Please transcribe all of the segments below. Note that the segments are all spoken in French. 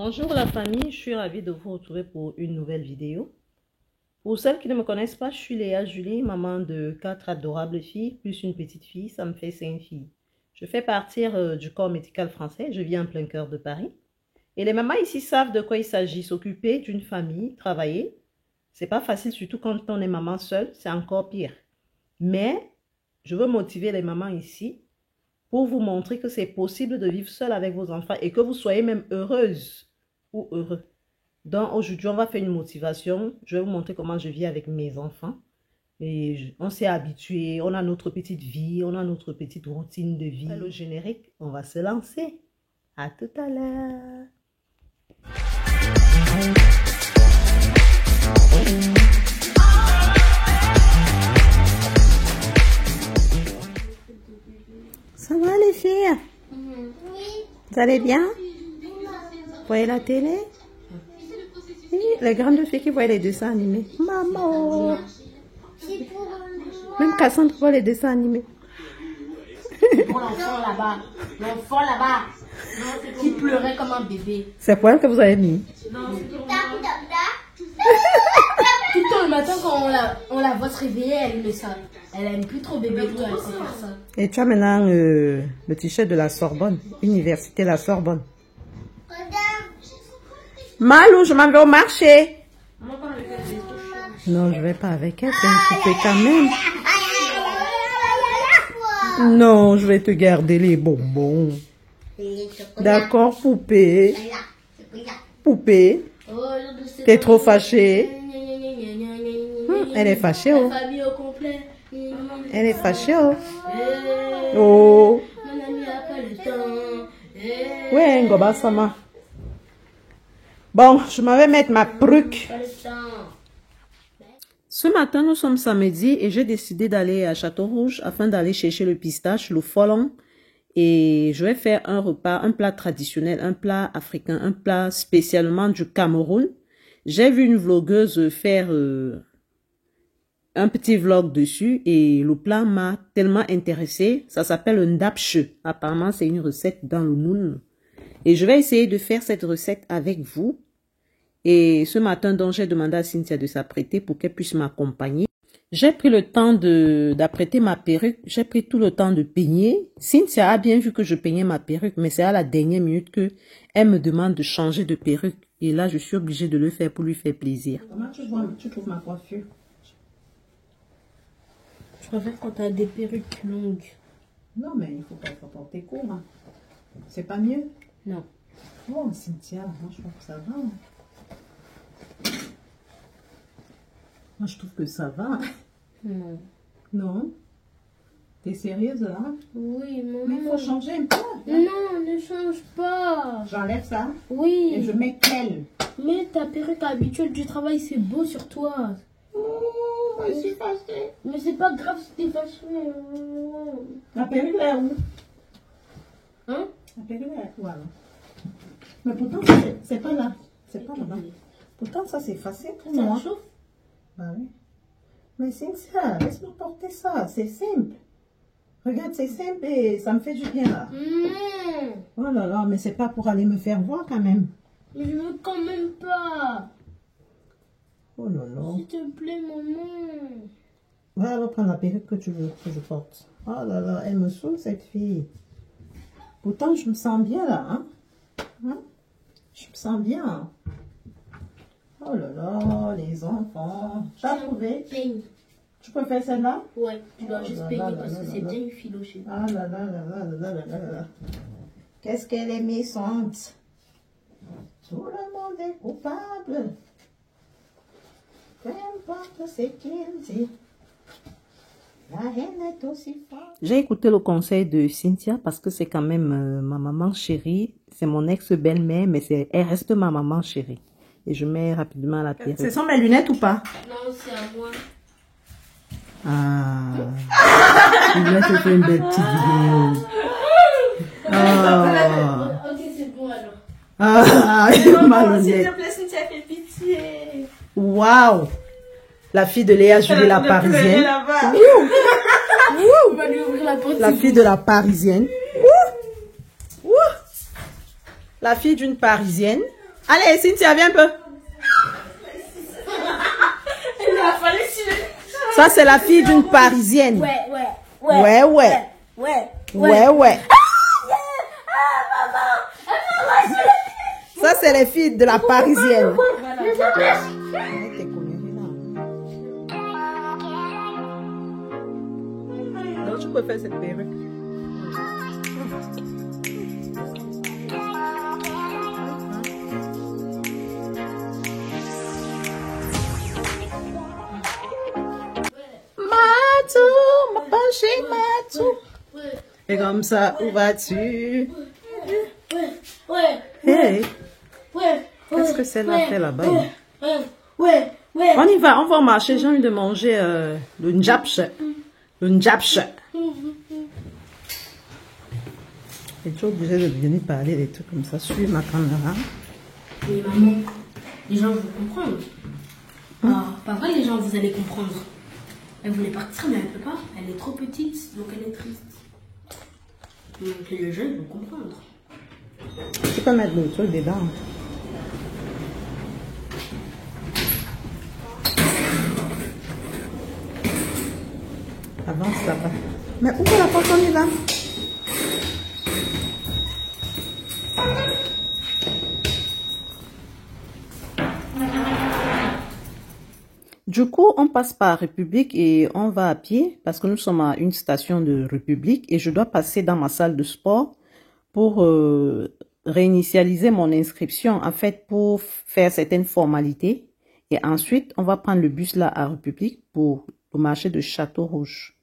Bonjour la famille, je suis ravie de vous retrouver pour une nouvelle vidéo. Pour celles qui ne me connaissent pas, je suis Léa Julie, maman de 4 adorables filles, plus une petite fille, ça me fait 5 filles. Je fais partir du corps médical français, je vis en plein cœur de Paris. Et les mamans ici savent de quoi il s'agit, s'occuper d'une famille, travailler. C'est pas facile, surtout quand on est maman seule, c'est encore pire. Mais je veux motiver les mamans ici pour vous montrer que c'est possible de vivre seule avec vos enfants et que vous soyez même heureuse ou heureux. Donc aujourd'hui, on va faire une motivation. Je vais vous montrer comment je vis avec mes enfants. Et on s'est habitué, on a notre petite vie, on a notre petite routine de vie. Le générique, on va se lancer. À tout à l'heure. Ça va les filles? Oui. Vous allez bien? Vous voyez la télé? Oui, les grandes filles qui voient les dessins animés. Maman! Même Cassandre voit les dessins animés. Pour l'enfant là-bas. L'enfant là-bas. Qui pleurait comme un bébé. C'est pour elle que vous avez mis? Non, c'est pour moi. Tout le temps le matin quand on la voit se réveiller, elle aime ça. Elle aime plus trop bébé, tout, elle sait faire ça. Et tu as maintenant le t-shirt de la Sorbonne, Université la Sorbonne. Malou, je m'en vais au marché. Non, je vais pas avec elle, c'est une poupée quand même. Non, je vais te garder les bonbons. D'accord, poupée. Poupée. T'es trop fâchée. Elle est fâchée, oh. Elle est fâchée, oh. Oh. Ouais, Ngoba Sama. Bon, je m'en vais mettre ma perruque. Ce matin, nous sommes samedi et j'ai décidé d'aller à Château-Rouge afin d'aller chercher le pistache, le folon. Et je vais faire un repas, un plat traditionnel, un plat africain, un plat spécialement du Cameroun. J'ai vu une vlogueuse faire un petit vlog dessus et le plat m'a tellement intéressée. Ça s'appelle un ndapche. Apparemment, c'est une recette dans le Noun. Et je vais essayer de faire cette recette avec vous. Et ce matin, donc, j'ai demandé à Cynthia de s'apprêter pour qu'elle puisse m'accompagner. J'ai pris le temps d'apprêter ma perruque. J'ai pris tout le temps de peigner. Cynthia a bien vu que je peignais ma perruque, mais c'est à la dernière minute que elle me demande de changer de perruque. Et là, je suis obligée de le faire pour lui faire plaisir. Comment tu trouves ma coiffure? Je préfère quand tu as des perruques longues. Non, mais il faut pas porter court. Hein. C'est pas mieux? Non. Oh, Cynthia, moi je trouve que ça va. Moi je trouve que ça va. Non. Non? T'es sérieuse là? Oui, maman. Mais il faut changer un peu. Non, ne change pas. J'enlève ça. Oui. Et je mets quelle? Mais ta perruque habituelle du travail, c'est beau sur toi. Oh, je suis fâchée. Mais c'est pas grave si t'es fâchée. La perruque là où? Hein? La perruque là où alors? Mais pourtant, c'est pas là. C'est pas là-bas. Pourtant, ça c'est facile pour moi. Ça chauffe? Bah oui. Mais Cynthia, laisse-moi porter ça. C'est simple. Regarde, c'est simple et ça me fait du bien là. Oh là là, mais c'est pas pour aller me faire voir quand même. Mais je veux quand même pas. Oh là là. S'il te plaît, maman. Va alors prendre la perruque que tu veux que je porte. Oh là là, elle me saoule cette fille. Pourtant, je me sens bien là. Hein? Je me sens bien. Oh là là, les enfants. Tu as trouvé? Peigne. Tu peux faire celle-là? Ouais, tu dois juste peigner parce que c'est bien effiloché. Ah là là là là là là là là. Qu'est-ce qu'elle est méchante. Tout le monde est coupable. Peu importe ce qu'il dit. La haine est aussi forte. J'ai écouté le conseil de Cynthia parce que c'est quand même ma maman chérie. C'est mon ex-belle-mère, mais elle reste ma maman chérie. Et je mets rapidement la perruque. Ce sont mes lunettes ou pas? Non, c'est à moi. Ah. Je vais te faire une belle petite vidéo. Ah. Ok, c'est bon alors. Ah, ma S'il lunette. te plaît, Cynthia, fais pitié. Waouh. La fille de Léa Julie, la parisienne. On va lui ouvrir la porte. La fille de la parisienne. La fille d'une parisienne. Allez, Cynthia, viens un peu. Ça, c'est la fille d'une Parisienne. Ouais. Ça, c'est les filles de la Parisienne. Donc, tu peux faire cette perruque. Matou, ma penchée, Matou. Et comme ça, où vas-tu? Hey, qu'est-ce que c'est là fait là-bas? On y va, on va marcher. J'ai envie de manger le njapche. Le njapche. Et tu es obligé de venir parler des trucs comme ça sur ma caméra. Mais maman, les gens vont comprendre. Ah, pas vrai, les gens, vous allez comprendre. Elle voulait partir, mais elle ne peut pas. Elle est trop petite, donc elle est triste. Donc les jeunes vont comprendre. Tu peux mettre le truc dedans. Avance là-bas. Mais où est la porte, on y va? Du coup, on passe par République et on va à pied parce que nous sommes à une station de République et je dois passer dans ma salle de sport pour réinitialiser mon inscription, en fait, pour faire certaines formalités. Et ensuite, on va prendre le bus là à République pour le marché de Château-Rouge.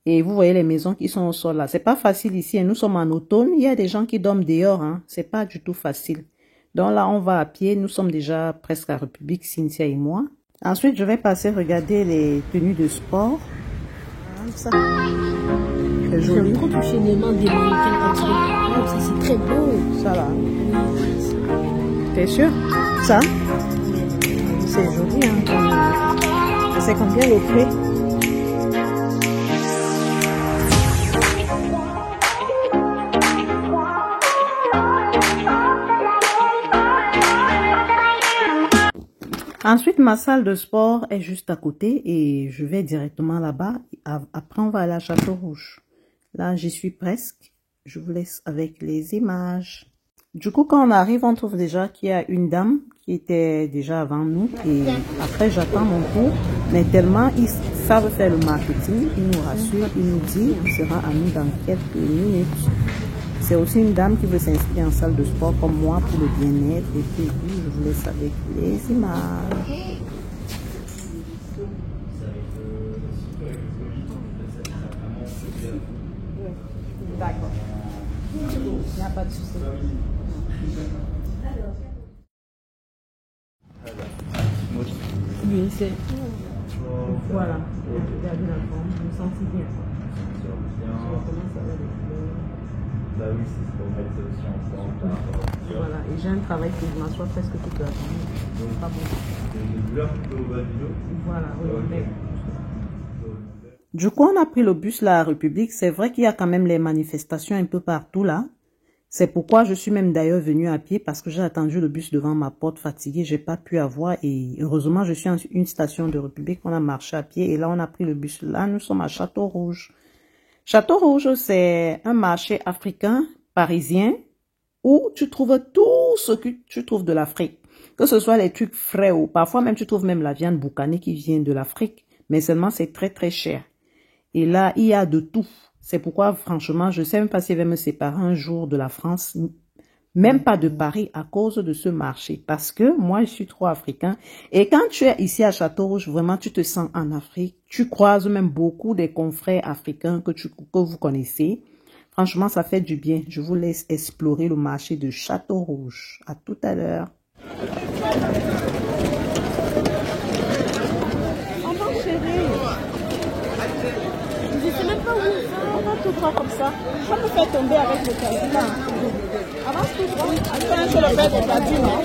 Et vous voyez les maisons qui sont au sol là. C'est pas facile ici. Nous sommes en automne. Il y a des gens qui dorment dehors. Hein. C'est pas du tout facile. Donc là, on va à pied. Nous sommes déjà presque à République, Cynthia et moi. Ensuite, je vais passer regarder les tenues de sport. Ça. C'est joli. J'aime trop toucher les mains des mannequins quand ils ça, c'est très beau. Ça là. T'es sûr? Ça? C'est joli, hein. C'est combien le prix? Ensuite, ma salle de sport est juste à côté et je vais directement là-bas. Après, on va aller à Château-Rouge. Là, j'y suis presque. Je vous laisse avec les images. Du coup, quand on arrive, on trouve déjà qu'il y a une dame qui était déjà avant nous. Et après, j'attends mon tour. Mais tellement ils savent faire le marketing, ils nous rassurent, ils nous disent qu'il sera à nous dans quelques minutes. C'est aussi une dame qui veut s'inscrire en salle de sport comme moi pour le bien-être. Et puis, je vous laisse avec les images. D'accord. Il n'y a pas de souci. Oui, c'est... Voilà. Regardez la forme. Je me sens bien. Comment ça va les fleurs? Bah oui, c'est pour mettre ça aussi ensemble. Voilà, et j'ai un travail qui m'assoit presque toute la journée. C'est pas bon. Les couleurs plutôt au bas du dos. Voilà, oui. Du coup, on a pris le bus là à République. C'est vrai qu'il y a quand même les manifestations un peu partout là. C'est pourquoi je suis même d'ailleurs venue à pied parce que j'ai attendu le bus devant ma porte fatiguée. J'ai pas pu avoir et heureusement je suis à une station de République. On a marché à pied et là on a pris le bus. Là nous sommes à Château-Rouge. Château-Rouge, c'est un marché africain parisien où tu trouves tout ce que tu trouves de l'Afrique. Que ce soit les trucs frais ou parfois même tu trouves même la viande boucanée qui vient de l'Afrique. Mais seulement c'est très très cher. Et là, il y a de tout. C'est pourquoi franchement, je ne sais même pas si je vais me séparer un jour de la France. Même pas de Paris à cause de ce marché. Parce que moi, je suis trop africain. Et quand tu es ici à Château-Rouge, vraiment, tu te sens en Afrique. Tu croises même beaucoup des confrères africains que vous connaissez. Franchement, ça fait du bien. Je vous laisse explorer le marché de Château-Rouge. À tout à l'heure. Maman chérie. Je ne sais même pas où. On va tout droit comme ça. Je vais me faire tomber avec le caddie là. Avance tout droit. Attends, je le fais de caddie, non?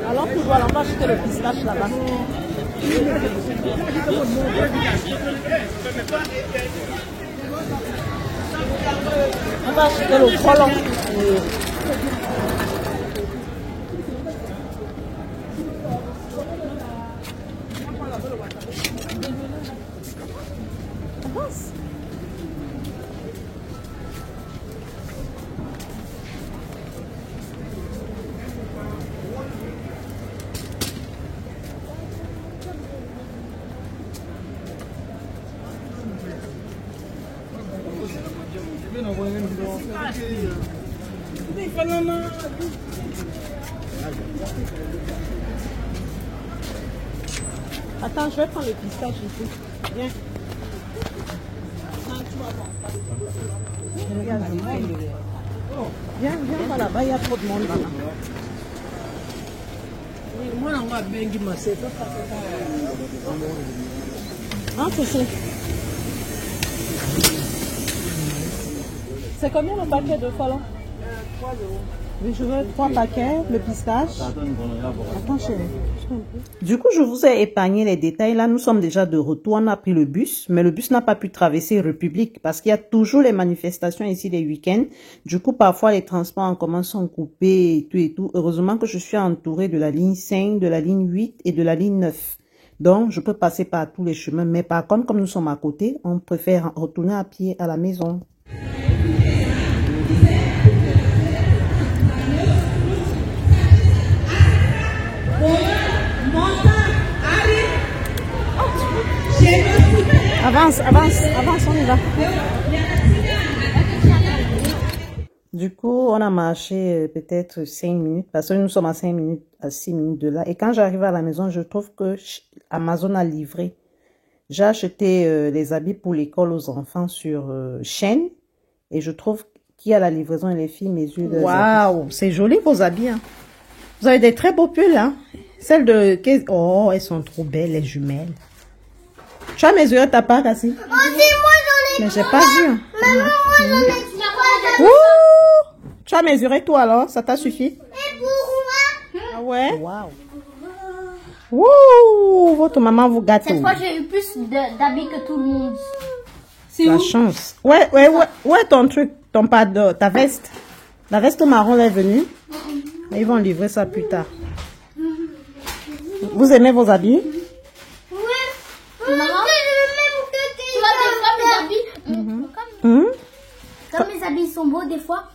Alors, tu vois, on va acheter le pistache là-bas. On va acheter le frelon. Avance. Attends, je vais prendre le pistache ici. Viens. Viens, viens là-bas, il y a trop de monde là-bas. Moi, on va bien guimasser. Entre ici. C'est combien le paquet de frelons? 3 €. Oui, je veux 3 paquets, le pistache. Attends, chérie. Du coup, je vous ai épargné les détails. Là, nous sommes déjà de retour. On a pris le bus, mais le bus n'a pas pu traverser République parce qu'il y a toujours les manifestations ici les week-ends. Du coup, parfois, les transports en commun sont coupés et tout et tout. Heureusement que je suis entourée de la ligne 5, de la ligne 8 et de la ligne 9. Donc, je peux passer par tous les chemins. Mais par contre, comme nous sommes à côté, on préfère retourner à pied à la maison. Avance, avance, avance, on y va. Du coup, on a marché peut-être 5 minutes parce que nous sommes à 5 minutes, à 6 minutes de là. Et quand j'arrive à la maison, je trouve que Amazon a livré. J'ai acheté les habits pour l'école aux enfants sur chaîne et je trouve qu'il y a la livraison et les filles mesurent. Waouh, c'est joli vos habits. Hein. Vous avez des très beaux pulls, hein. Celles de... Oh, elles sont trop belles, les jumelles. Tu as mesuré ta part, Cassie? Oh, si, moi j'en ai. Mais j'ai pas vu. Maman, moi j'en ai. Ouh! Tu as mesuré toi alors? Ça t'a suffi? Et pour moi? Ah ouais? Waouh. Ouh! Votre maman vous gâte. Cette fois, j'ai eu plus d'habits que tout le monde. La chance. Ouais, ton truc, ton pad, ta veste. La veste marron est venue. Ils vont livrer ça plus tard. Vous aimez vos habits? Maman, tu vois, des fois, mes habits, comme mes habits sont beaux, des fois,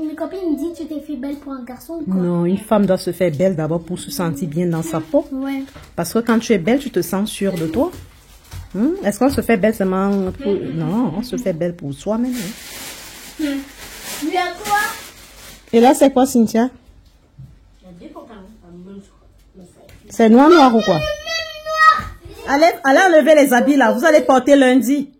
mes copines me disent, tu t'es fait belle pour un garçon ou quoi? Non, une femme doit se faire belle d'abord pour se sentir bien dans sa peau. Ouais. Parce que quand tu es belle, tu te sens sûre de toi. Est-ce qu'on se fait belle seulement pour... Non, on se fait belle pour soi-même. Il y a quoi? Et là, c'est quoi, Cynthia? C'est noir ou quoi? Allez enlever les habits là, vous allez porter lundi.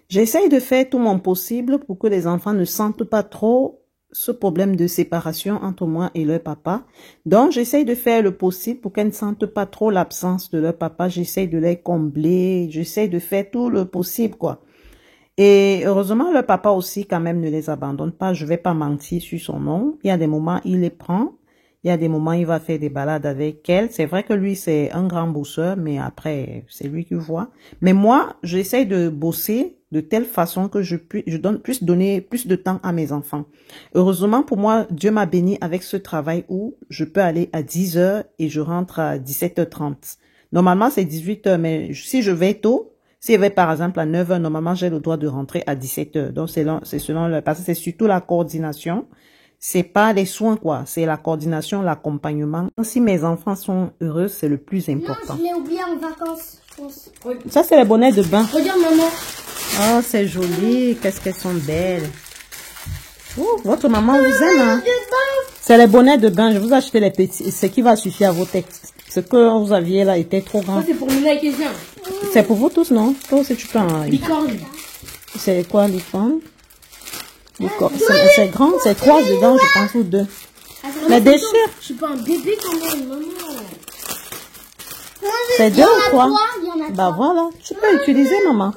J'essaye de faire tout mon possible pour que les enfants ne sentent pas trop ce problème de séparation entre moi et leur papa. Donc, j'essaye de faire le possible pour qu'elles ne sentent pas trop l'absence de leur papa. J'essaye de les combler, j'essaye de faire tout le possible, quoi. Et heureusement, leur papa aussi, quand même, ne les abandonne pas. Je vais pas mentir sur son nom. Il y a des moments, il les prend. Il y a des moments, il va faire des balades avec elle. C'est vrai que lui, c'est un grand bosseur, mais après, c'est lui qui voit. Mais moi, j'essaie de bosser de telle façon que je puisse donner plus de temps à mes enfants. Heureusement pour moi, Dieu m'a béni avec ce travail où je peux aller à 10 h et je rentre à 17h30. Normalement, c'est 18 h, mais si je vais tôt, si je vais par exemple à 9 h, normalement, j'ai le droit de rentrer à 17 h. Donc, c'est selon le, parce que c'est surtout la coordination. C'est pas les soins, quoi. C'est la coordination, l'accompagnement. Si mes enfants sont heureux, c'est le plus important. Non, je l'ai oublié en vacances, je pense. Ça, c'est les bonnets de bain. Regarde, maman. Oh, c'est joli. Qu'est-ce qu'elles sont belles. Oh, votre maman vous aime, hein? C'est les bonnets de bain. Je vous ai acheté les petits. Ce qui va suffire à vos textes. Ce que vous aviez là était trop grand. Ça, c'est pour nous avec les gens. C'est pour vous tous, non? Toi aussi, tu prends. Licorne. C'est quoi, licorne? C'est grand, c'est 3 dedans, je pense, ou 2. Mais déchire. Je suis pas un bébé quand même, maman. C'est 2 ou 3? Il y en a Bah 3. voilà, tu peux utiliser, maman.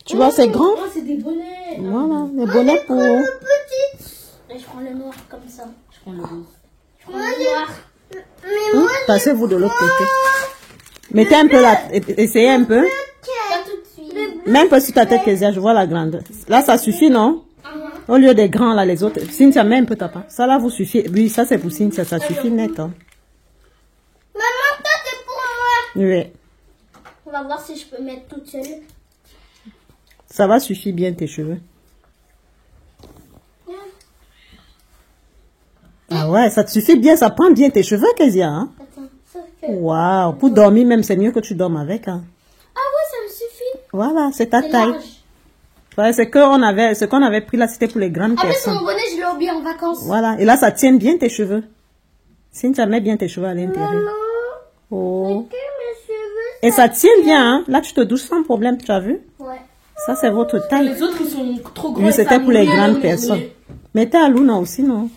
Tu vois, c'est grand. Oh, c'est des bonnets. Voilà, les bonnets pour... Et je prends le noir comme ça. Je prends le rose. Je prends le noir. Passez-vous de l'autre côté. Mettez un peu là, essayez un peu. Pas tout de suite. Mets un peu sur ta tête, Kezia, je vois la grande. Là, ça suffit, non? Au lieu des grands, là, les autres. Cynthia, mets un peu ta part. Ça, là, vous suffit. Oui, ça, c'est pour Cynthia, ça suffit net. Hein. Maman, ça c'est pour moi. Oui. On va voir si je peux mettre toute seule. Ça va suffire bien tes cheveux. Ah ouais, ça te suffit bien, ça prend bien tes cheveux, Kezia. Hein? Attends, ça fait... Waouh, pour dormir même, c'est mieux que tu dormes avec. Hein. Ah ouais, ça me suffit. Voilà, c'est ta C'est taille. large. Ouais, ce qu'on avait pris là, c'était pour les grandes Après, personnes. mon bonnet, je l'ai oublié en vacances. Voilà, et là, ça tient bien tes cheveux. Cynthia, mets bien tes cheveux à l'intérieur. Maman, Oh. que mes cheveux... Et ça tient bien, hein. Là, tu te douches sans problème, tu as vu? Ouais. Ça, c'est votre taille. Les autres, ils sont trop gros. Oui, c'était pour les grandes personnes. Mettez à Luna aussi, non?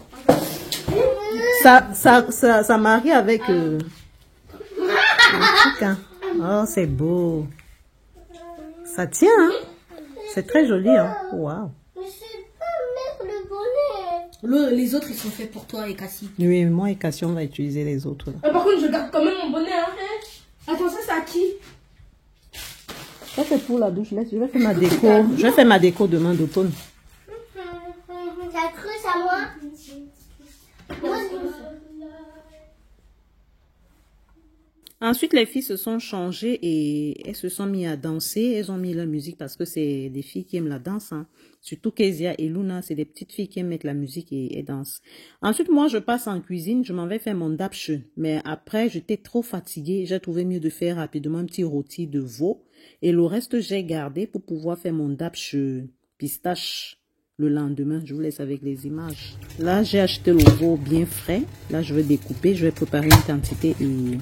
Ça marie avec... le truc, hein. Oh, c'est beau. Ça tient, hein? C'est très joli, hein? Waouh. Mais je sais pas mettre le bonnet. Les autres, ils sont faits pour toi et Cassie. Oui, moi et Cassie, on va utiliser les autres. Là. Par contre, je garde quand même mon bonnet. Hein. Attends, ça, c'est à qui? Ça, c'est pour la douche. Je vais faire ma déco. Je vais faire ma déco demain d'automne. T'as cru ça, moi? Ensuite, les filles se sont changées et elles se sont mises à danser. Elles ont mis leur musique parce que c'est des filles qui aiment la danse. Hein. Surtout Kezia et Luna, c'est des petites filles qui aiment mettre la musique et dansent. Ensuite, moi, je passe en cuisine. Je m'en vais faire mon dapche. Mais après, j'étais trop fatiguée. J'ai trouvé mieux de faire rapidement un petit rôti de veau. Et le reste, j'ai gardé pour pouvoir faire mon dapche pistache le lendemain. Je vous laisse avec les images. Là, j'ai acheté le veau bien frais. Là, je vais découper. Je vais préparer une quantité et...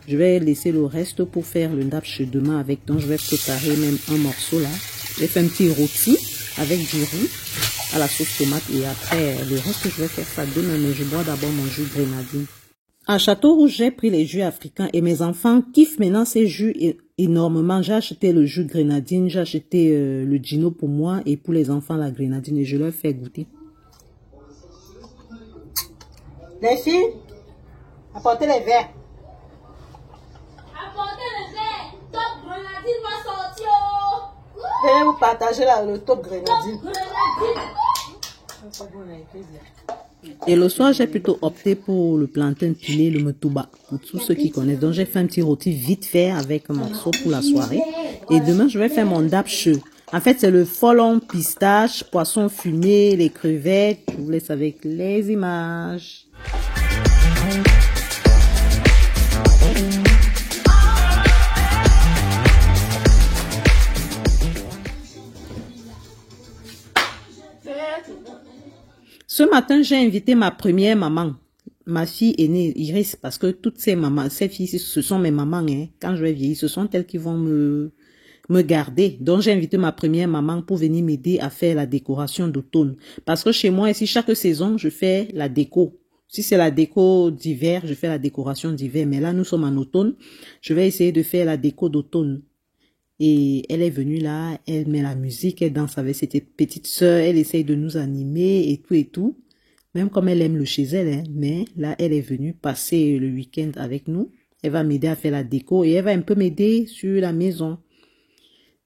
je vais laisser le reste pour faire le dapche demain avec. Donc, je vais préparer même un morceau là. J'ai fait un petit rôti avec du riz à la sauce tomate. Et après, le reste, je vais faire ça demain. Mais je bois d'abord mon jus grenadine. À Château-Rouge, j'ai pris les jus africains. Et mes enfants kiffent maintenant ces jus énormément. J'ai acheté le jus grenadine. J'ai acheté le Gino pour moi. Et pour les enfants, la grenadine. Et je leur fais goûter. Les filles, apportez les verres. Apportez le verre. Top grenadine va sortir. Venez vous partager le top grenadine. Et le soir, j'ai plutôt opté pour le plantain pilé, le metouba, pour tous ceux qui connaissent. Donc, j'ai fait un petit rôti vite fait avec un morceau pour la soirée. Et demain, je vais faire mon dapche. En fait, c'est le folon, pistache, poisson fumé, les crevettes. Je vous laisse avec les images. Ce matin, j'ai invité ma première maman, ma fille aînée, Iris, parce que toutes ces mamans, ces filles, ce sont mes mamans, hein. Quand je vais vieillir, ce sont elles qui vont me garder. Donc, j'ai invité ma première maman pour venir m'aider à faire la décoration d'automne. Parce que chez moi, ici, chaque saison, je fais la déco. Si c'est la déco d'hiver, je fais la décoration d'hiver. Mais là, nous sommes en automne. Je vais essayer de faire la déco d'automne. Et elle est venue là, elle met la musique, elle danse avec ses petites sœurs, elle essaye de nous animer et tout et tout. Même comme elle aime le chez elle, hein. Mais là, elle est venue passer le week-end avec nous. Elle va m'aider à faire la déco et elle va un peu m'aider sur la maison.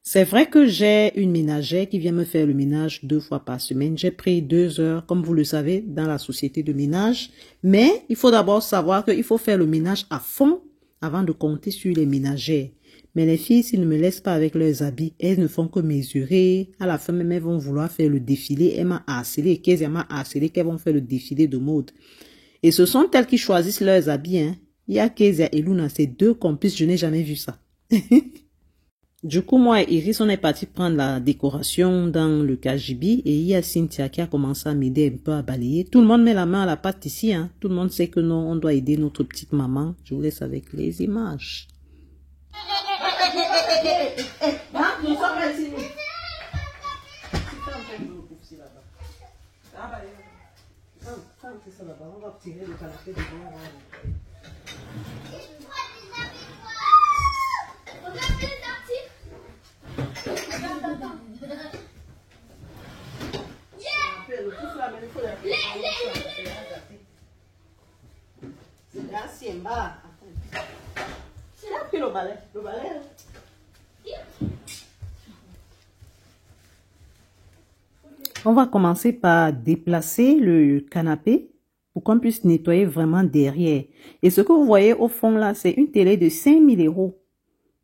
C'est vrai que j'ai une ménagère qui vient me faire le ménage 2 fois par semaine. J'ai pris 2 heures, comme vous le savez, dans la société de ménage. Mais il faut d'abord savoir qu'il faut faire le ménage à fond avant de compter sur les ménagères. Mais les filles, s'ils ne me laissent pas avec leurs habits, elles ne font que mesurer. À la fin, même, elles vont vouloir faire le défilé. Elle m'a harcelé, Kezia m'a harcelé qu'elles vont faire le défilé de mode. Et ce sont elles qui choisissent leurs habits, hein. Il y a Kezia et Luna, c'est 2 complices, je n'ai jamais vu ça. Du coup, moi et Iris, on est parti prendre la décoration dans le KGB et il y a Cynthia qui a commencé à m'aider un peu à balayer. Tout le monde met la main à la pâte ici, hein. Tout le monde sait que non, on doit aider notre petite maman. Je vous laisse avec les images. Nous sommes ici. On va tirer le canapé devant. Siemba. C'est là que le balai. Le balai. On va commencer par déplacer le canapé pour qu'on puisse nettoyer vraiment derrière. Et ce que vous voyez au fond là, c'est une télé de 5000 €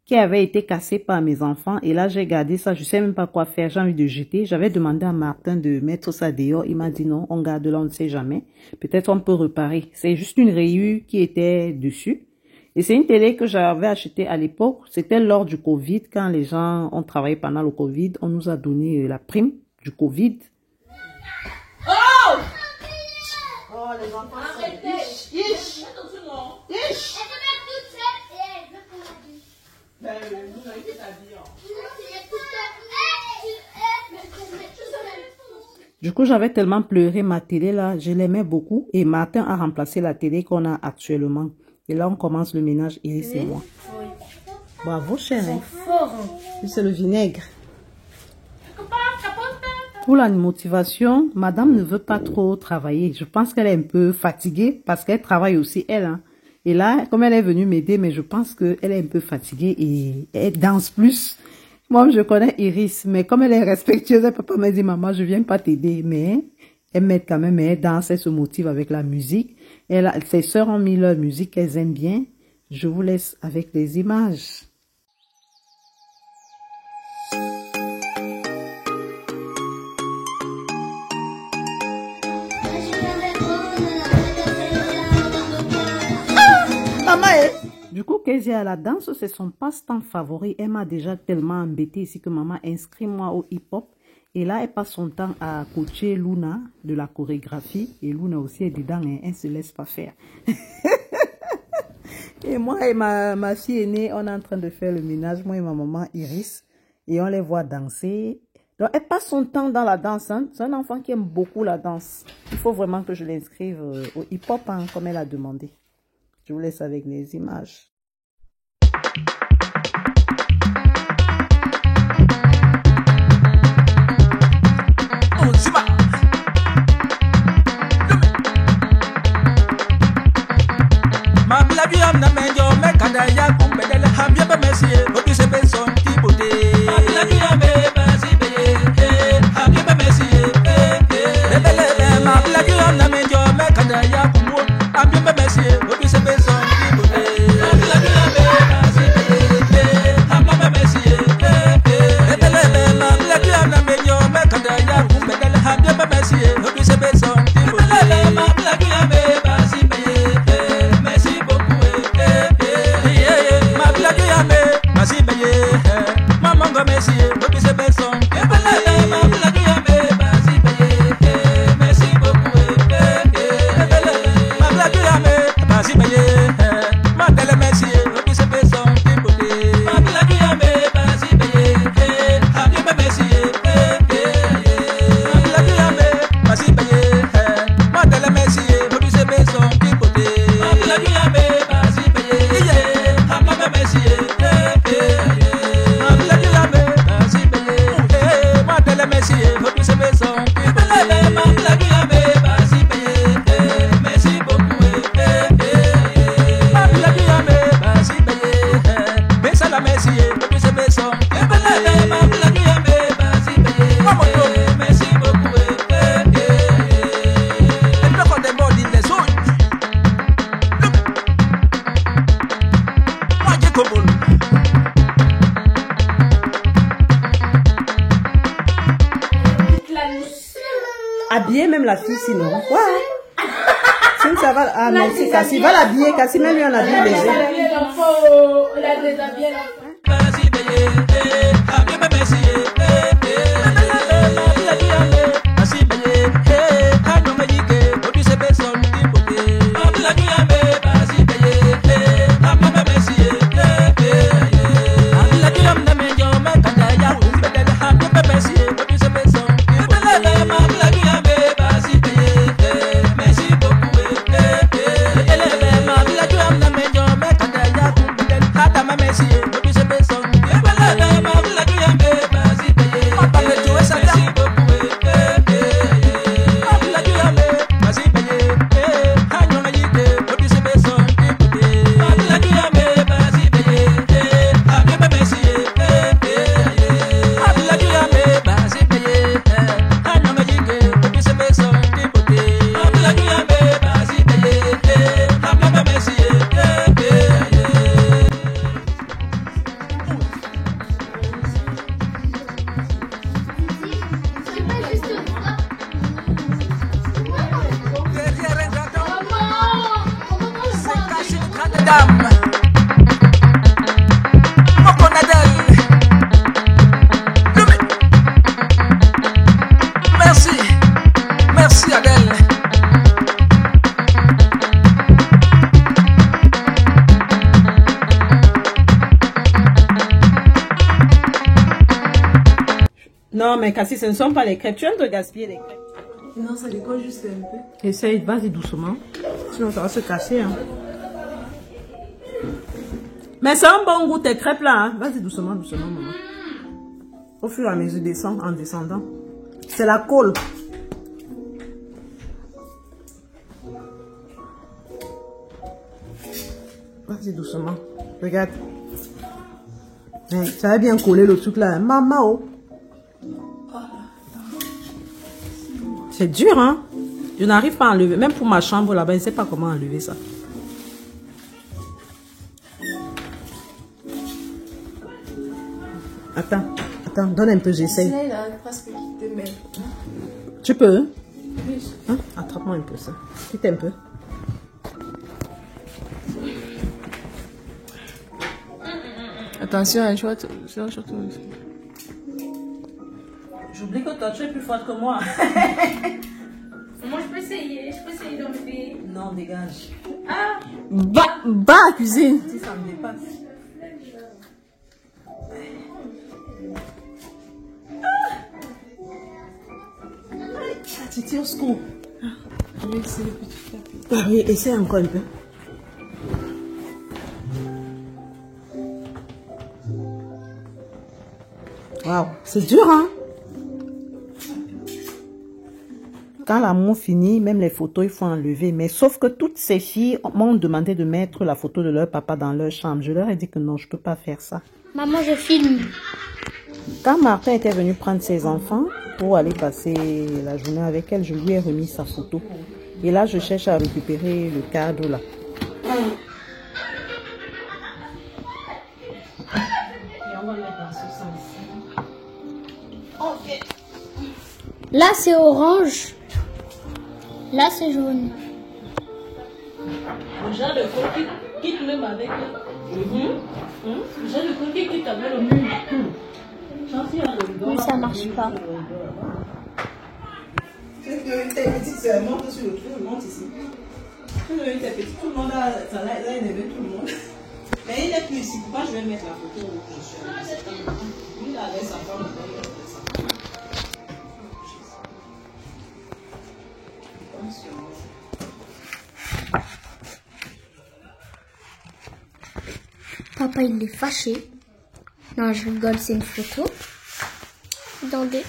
qui avait été cassée par mes enfants. Et là, j'ai gardé ça. Je sais même pas quoi faire. J'ai envie de jeter. J'avais demandé à Martin de mettre ça dehors. Il m'a dit non, on garde là, on ne sait jamais. Peut-être on peut réparer. C'est juste une rayure qui était dessus. Et c'est une télé que j'avais achetée à l'époque. C'était lors du Covid. Quand les gens ont travaillé pendant le Covid, on nous a donné la prime du Covid. Oh! Oh, les enfants. Arrêtez! Ish! Ish! Du coup, j'avais tellement pleuré ma télé là, je l'aimais beaucoup. Et Martin a remplacé la télé qu'on a actuellement. Et là, on commence le ménage, Iris et moi. Oui. Bravo, chérie. Fort. C'est le vinaigre. Pour la motivation, madame ne veut pas trop travailler. Je pense qu'elle est un peu fatiguée parce qu'elle travaille aussi, elle. Hein. Et là, comme elle est venue m'aider, mais je pense qu'elle est un peu fatiguée et elle danse plus. Moi, je connais Iris, mais comme elle est respectueuse, elle peut pas me dire, maman, je viens pas t'aider. Mais elle m'aide quand même, mais elle danse, elle se motive avec la musique. Ses sœurs ont mis leur musique qu'elles aiment bien. Je vous laisse avec les images. Du coup, Kezia, la danse, c'est son passe-temps favori. Elle m'a déjà tellement embêtée ici que maman inscrit-moi au hip-hop. Et là, elle passe son temps à coacher Luna de la chorégraphie. Et Luna aussi est dedans, hein, elle ne se laisse pas faire. Et moi et ma fille aînée, on est en train de faire le ménage, moi et ma maman Iris. Et on les voit danser. Donc, elle passe son temps dans la danse. Hein. C'est un enfant qui aime beaucoup la danse. Il faut vraiment que je l'inscrive au hip-hop, hein, comme elle a demandé. Je vous laisse avec les images. Habiller même la fille sinon. Ouais. Si ça va. Ah merci Cassie. Va l'habiller. Cassie, même lui en habille léger. On a déshabillé l'enfant. Messi, mesdames. Mokonadel. Merci. Merci Adèle. Non, mais Cassie, ce ne sont pas les crêpes. Tu viens de gaspiller les crêpes. Non, ça décolle juste un peu. Essaye, vas-y doucement. Sinon, ça va se casser. Hein. Mais c'est un bon goût, tes crêpes là. Hein. Vas-y doucement, doucement, maman. Au fur et à mesure, descends en descendant. C'est la colle. Vas-y doucement. Regarde. Ça va bien coller le truc là. Maman, oh. C'est dur, hein? Je n'arrive pas à enlever. Même pour ma chambre là-bas, je ne sais pas comment enlever ça. Attends, attends, donne un peu, j'essaye. Là, il a presque quitté, mais... Tu peux? Hein? Oui. Hein? Attrape-moi un peu ça. Quitte un peu. Attention, hein, tu vois, surtout... J'oublie que toi, tu es plus forte que moi. Moi, je peux essayer d'enlever. Non, dégage. Ah! Va à la cuisine. Si ça me dépasse. Tu tires ce coup. Je vais essayer petit à petit. Oui, essaie encore un peu. Waouh, c'est dur, hein? Quand l'amour finit, même les photos, il faut enlever. Mais sauf que toutes ces filles m'ont demandé de mettre la photo de leur papa dans leur chambre. Je leur ai dit que non, je ne peux pas faire ça. Maman, je filme. Quand Martin était venu prendre ses enfants pour aller passer la journée avec elle, je lui ai remis sa photo. Et là, je cherche à récupérer le cadre là. Et on va mettre dans ce sens. Ok. Là, c'est orange. Là, c'est jaune. Le genre de col qui quitte même avec le genre de col qui quitte avec le mur. Mais ça marche pas. C'est que t'es petite, c'est monte sur le truc, monte ici. C'est que t'es petite, tout le monde a élevé tout le monde. Mais il n'est plus ici. Pourquoi je vais mettre la photo où je suis allée? Il avait sa femme, il avait sa femme. Papa, il est fâché. Non, je rigole, c'est une photo. Attendez.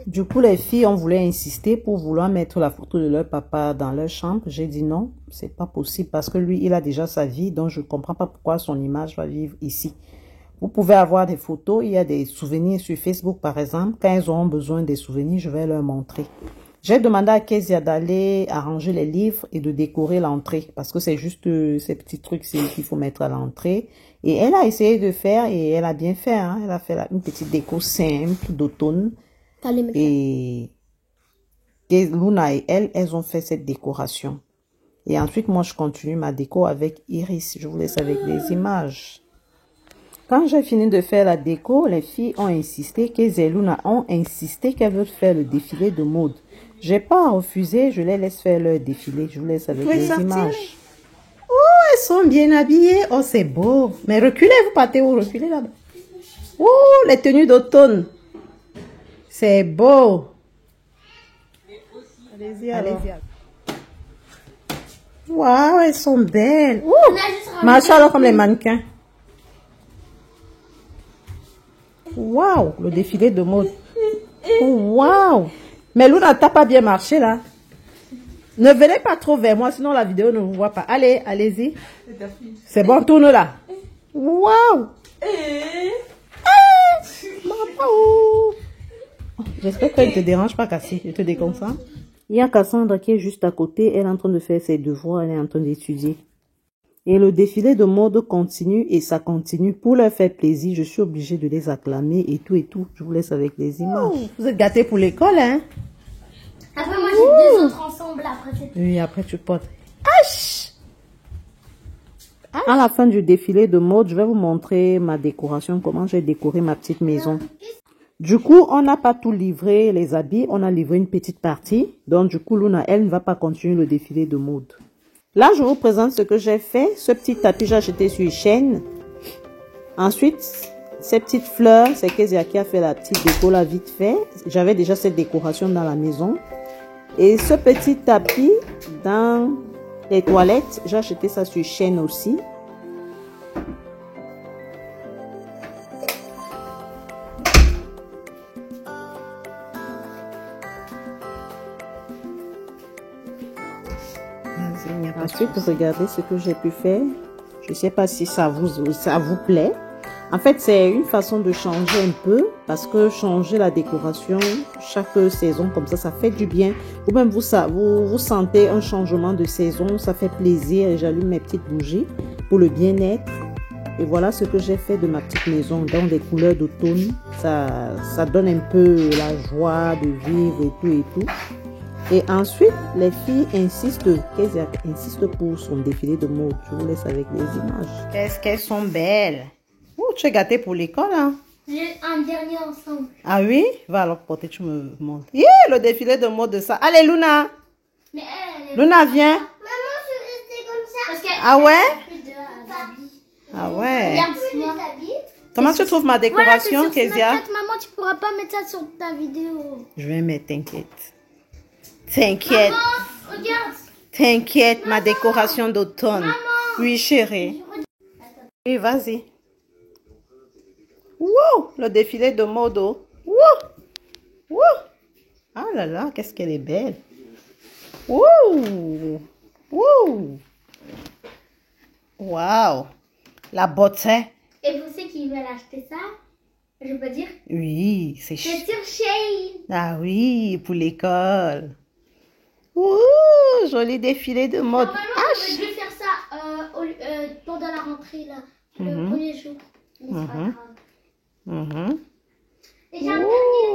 Du coup, les filles, on voulait insister pour vouloir mettre la photo de leur papa dans leur chambre. J'ai dit non, c'est pas possible parce que lui, il a déjà sa vie, donc je ne comprends pas pourquoi son image va vivre ici. Vous pouvez avoir des photos, il y a des souvenirs sur Facebook par exemple. Quand elles auront besoin des souvenirs, je vais leur montrer. J'ai demandé à Kezia d'aller arranger les livres et de décorer l'entrée parce que c'est juste ces petits trucs qu'il faut mettre à l'entrée. Et elle a essayé de faire et elle a bien fait. Hein? Elle a fait une petite déco simple d'automne. Et Luna et elle, elles ont fait cette décoration. Et ensuite, moi, je continue ma déco avec Iris. Je vous laisse avec des images. Quand j'ai fini de faire la déco, les filles ont insisté, Kezia et Luna ont insisté qu'elles veulent faire le défilé de mode. J'ai pas refusé, je les laisse faire leur défilé. Je vous laisse avec les images. Oh, elles sont bien habillées. Oh, c'est beau. Mais reculez, vous partez où? Reculez là-bas. Oh, les tenues d'automne. C'est beau. Allez-y, allez-y. Waouh, elles sont belles. Marche alors comme les mannequins. Waouh, le défilé de mode. Waouh. Mais Luna, t'as pas bien marché là. Ne venez pas trop vers moi, sinon la vidéo ne vous voit pas. Allez, allez-y. C'est bon, tourne là. Waouh. J'espère qu'elle ne te dérange pas, Cassie. Je te déconcentre. Il y a Cassandra qui est juste à côté. Elle est en train de faire ses devoirs. Elle est en train d'étudier. Et le défilé de mode continue et ça continue. Pour leur faire plaisir, je suis obligée de les acclamer et tout et tout. Je vous laisse avec les images. Oh, vous êtes gâtés pour l'école, hein? Après, moi, j'ai deux autres ensemble. Après, c'est tout. Oui, après tu portes. Aïe! À la fin du défilé de mode, je vais vous montrer ma décoration, comment j'ai décoré ma petite maison. Du coup, on n'a pas tout livré, les habits, on a livré une petite partie. Donc, du coup, Luna, elle ne va pas continuer le défilé de mode. Là, je vous présente ce que j'ai fait. Ce petit tapis, j'ai acheté sur chaîne. Ensuite, ces petites fleurs, c'est Kezia qui a fait la petite déco là vite fait. J'avais déjà cette décoration dans la maison. Et ce petit tapis dans les toilettes, j'ai acheté ça sur chaîne aussi. Ensuite, regardez ce que j'ai pu faire. Je ne sais pas si ça vous plaît. En fait, c'est une façon de changer un peu parce que changer la décoration chaque saison comme ça fait du bien. Ou même vous sentez un changement de saison, ça fait plaisir. Et j'allume mes petites bougies pour le bien-être. Et voilà ce que j'ai fait de ma petite maison dans des couleurs d'automne. Ça donne un peu la joie de vivre et tout et tout. Et ensuite, les filles insistent pour son défilé de mode. Je vous laisse avec les images. Qu'est-ce qu'elles sont belles. Oh, tu es gâtée pour l'école, hein? J'ai un dernier ensemble. Ah oui? Va alors porter, tu me montres. Yeah, le défilé de mode de ça. Allez, Luna. Mais Luna, viens. Maman, je suis restée comme ça. Parce que Ah ouais? Ah ouais. Regarde-moi. Comment tu trouves ma décoration, Kezia? Maman, tu pourras pas mettre ça sur ta vidéo. Je vais mettre, t'inquiète. T'inquiète. Maman, regarde. T'inquiète, ma décoration d'automne. Maman. Oui, chérie. Oui, vas-y. Wow, le défilé de mode. Wow. Wow. Ah là là, qu'est-ce qu'elle est belle. Wow. Wow. Wow. La beauté. Et vous savez qui veulent acheter ça? Je peux dire? Oui, c'est C'est sur Shein. Ah oui, pour l'école. Ouh, joli défilé de mode. Normalement, je vais faire ça pendant la rentrée, là. Le premier jour. Mais c'est pas grave. Et j'ai un dernier.